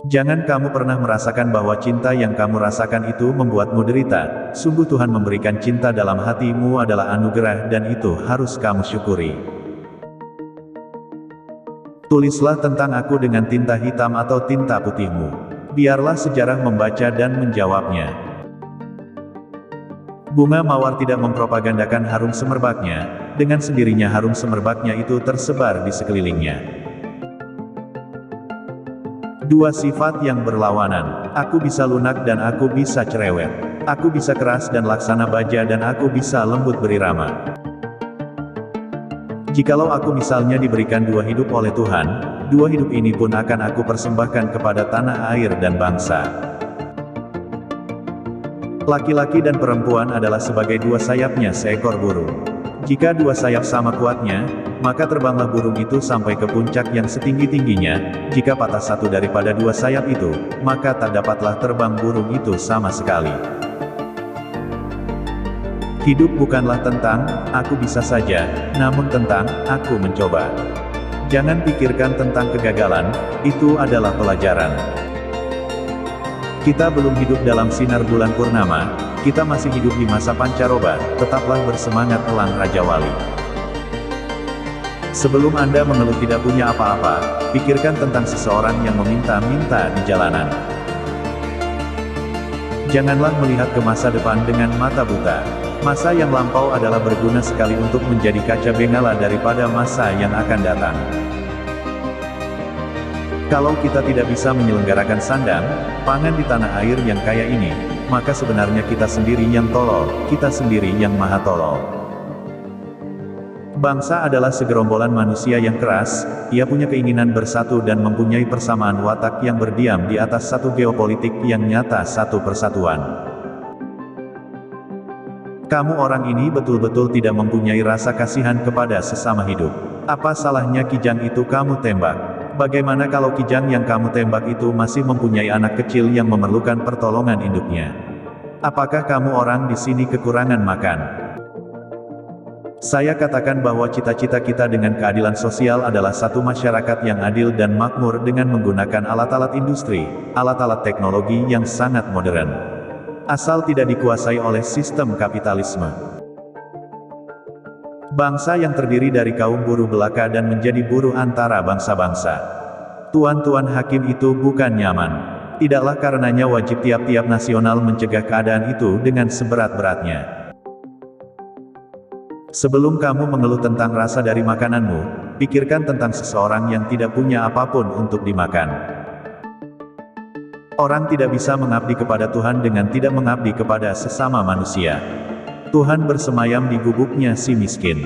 Jangan kamu pernah merasakan bahwa cinta yang kamu rasakan itu membuatmu derita. Sungguh Tuhan memberikan cinta dalam hatimu adalah anugerah dan itu harus kamu syukuri. Tulislah tentang aku dengan tinta hitam atau tinta putihmu. Biarlah sejarah membaca dan menjawabnya. Bunga mawar tidak mempropagandakan harum semerbaknya, dengan sendirinya harum semerbaknya itu tersebar di sekelilingnya. Dua sifat yang berlawanan. Aku bisa lunak dan aku bisa cerewet. Aku bisa keras dan laksana baja dan aku bisa lembut berirama. Jikalau aku misalnya diberikan dua hidup oleh Tuhan, dua hidup ini pun akan aku persembahkan kepada tanah air dan bangsa. Laki-laki dan perempuan adalah sebagai dua sayapnya seekor burung. Jika dua sayap sama kuatnya, maka terbanglah burung itu sampai ke puncak yang setinggi-tingginya. Jika patah satu daripada dua sayap itu, maka tak dapatlah terbang burung itu sama sekali. Hidup bukanlah tentang, aku bisa saja, namun tentang, aku mencoba. Jangan pikirkan tentang kegagalan, itu adalah pelajaran. Kita belum hidup dalam sinar bulan purnama, kita masih hidup di masa pancaroba, tetaplah bersemangat elang Raja Wali. Sebelum Anda mengeluh tidak punya apa-apa, pikirkan tentang seseorang yang meminta-minta di jalanan. Janganlah melihat ke masa depan dengan mata buta. Masa yang lampau adalah berguna sekali untuk menjadi kaca bengala daripada masa yang akan datang. Kalau kita tidak bisa menyelenggarakan sandang, pangan di tanah air yang kaya ini, maka sebenarnya kita sendiri yang tolol, kita sendiri yang maha tolol. Bangsa adalah segerombolan manusia yang keras, ia punya keinginan bersatu dan mempunyai persamaan watak yang berdiam di atas satu geopolitik yang nyata, satu persatuan. Kamu orang ini betul-betul tidak mempunyai rasa kasihan kepada sesama hidup. Apa salahnya kijang itu kamu tembak? Bagaimana kalau kijang yang kamu tembak itu masih mempunyai anak kecil yang memerlukan pertolongan induknya? Apakah kamu orang di sini kekurangan makan? Saya katakan bahwa cita-cita kita dengan keadilan sosial adalah satu masyarakat yang adil dan makmur dengan menggunakan alat-alat industri, alat-alat teknologi yang sangat modern. Asal tidak dikuasai oleh sistem kapitalisme. Bangsa yang terdiri dari kaum buruh belaka dan menjadi buruh antara bangsa-bangsa. Tuan-tuan hakim itu bukan nyaman. Tidaklah karenanya wajib tiap-tiap nasional mencegah keadaan itu dengan seberat-beratnya. Sebelum kamu mengeluh tentang rasa dari makananmu, pikirkan tentang seseorang yang tidak punya apapun untuk dimakan. Orang tidak bisa mengabdi kepada Tuhan dengan tidak mengabdi kepada sesama manusia. Tuhan bersemayam di gubuknya si miskin.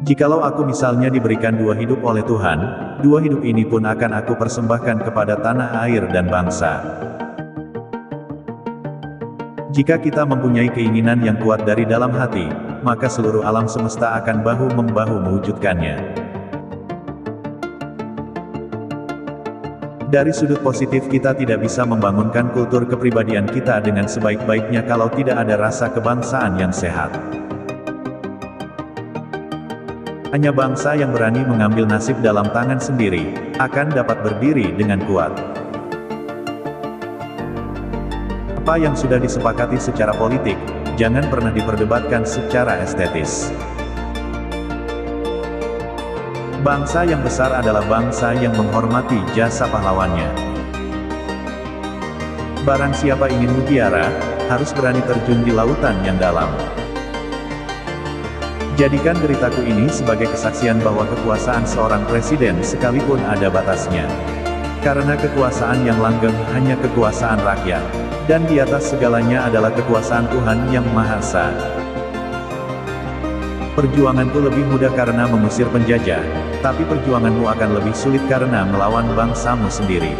Jikalau aku misalnya diberikan dua hidup oleh Tuhan, dua hidup ini pun akan aku persembahkan kepada tanah air dan bangsa. Jika kita mempunyai keinginan yang kuat dari dalam hati, maka seluruh alam semesta akan bahu-membahu mewujudkannya. Dari sudut positif kita tidak bisa membangunkan kultur kepribadian kita dengan sebaik-baiknya kalau tidak ada rasa kebangsaan yang sehat. Hanya bangsa yang berani mengambil nasib dalam tangan sendiri, akan dapat berdiri dengan kuat. Apa yang sudah disepakati secara politik, jangan pernah diperdebatkan secara estetis. Bangsa yang besar adalah bangsa yang menghormati jasa pahlawannya. Barang siapa ingin mutiara, harus berani terjun di lautan yang dalam. Jadikan deritaku ini sebagai kesaksian bahwa kekuasaan seorang presiden sekalipun ada batasnya. Karena kekuasaan yang langgeng hanya kekuasaan rakyat. Dan di atas segalanya adalah kekuasaan Tuhan yang Maha Esa. Perjuanganku lebih mudah karena mengusir penjajah, tapi perjuanganmu akan lebih sulit karena melawan bangsamu sendiri.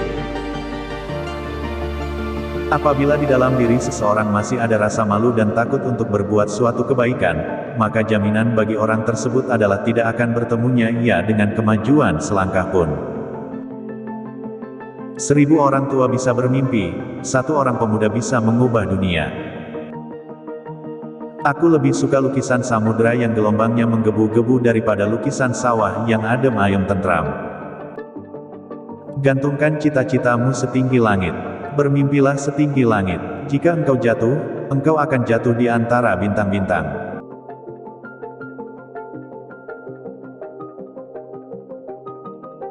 Apabila di dalam diri seseorang masih ada rasa malu dan takut untuk berbuat suatu kebaikan, maka jaminan bagi orang tersebut adalah tidak akan bertemunya ia dengan kemajuan selangkah pun. 1000 orang tua bisa bermimpi, 1 orang pemuda bisa mengubah dunia. Aku lebih suka lukisan samudera yang gelombangnya menggebu-gebu daripada lukisan sawah yang adem ayem tentram. Gantungkan cita-citamu setinggi langit. Bermimpilah setinggi langit. Jika engkau jatuh, engkau akan jatuh di antara bintang-bintang.